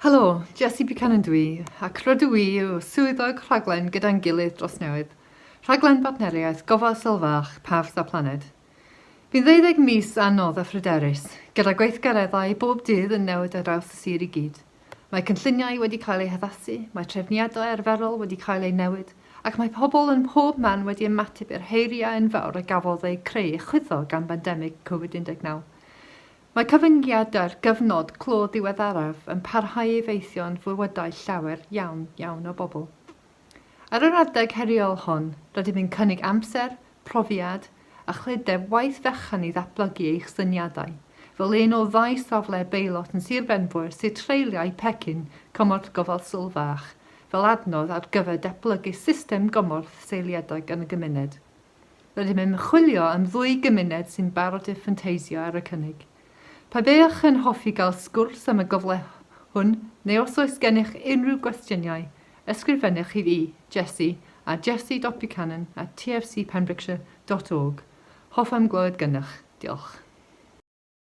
Helo, Jessie Buchanan dwi, ac rydw i yw swyddog rhaglen gyda'n gilydd dros newydd. Rhaglen partneriaeth gofal sylfach, pafs a planed. Bydd 12 mis anodd a phryderus, gyda gweithgareddau bob dydd yn newid ar draws y sir i gyd. Mae cynlluniau wedi cael eu haddasu, mae trefniadau arferol wedi cael eu newid, ac mae pobl yn pob man wedi ymateb i'r heiriau enfawr a gafodd eu creu chwyddo gan bandemig Covid-19. Mae cyfyngiadau'r gyfnod clo diweddaraf yn parhau i feithio'n fywydau llawer iawn o bobl. Ar yr adeg heriol hon, rydym yn cynnig amser, profiad a chlydeb waith fechan i ddatblygu eich syniadau, fel un o 2 safle beilot yn Sir Benfwyr sydd treuliau pecyn cymorth gofal sylfach, fel adnodd ar gyfer datblygu system gymorth seiliedig yn y gymuned. Rydym yn chwilio am 2 gymuned sy'n barod i ffanteisio ar y cynnig. Pa be'ch yn hoffi gael sgwrs am y gyfle hwn, neu os oes gennych unrhyw gwestiynau, ysgrifennwch i fi, Jessie, a jessie.buchanan@tfcpembrokeshire.org. Hoffam glywed gynnech. Diolch.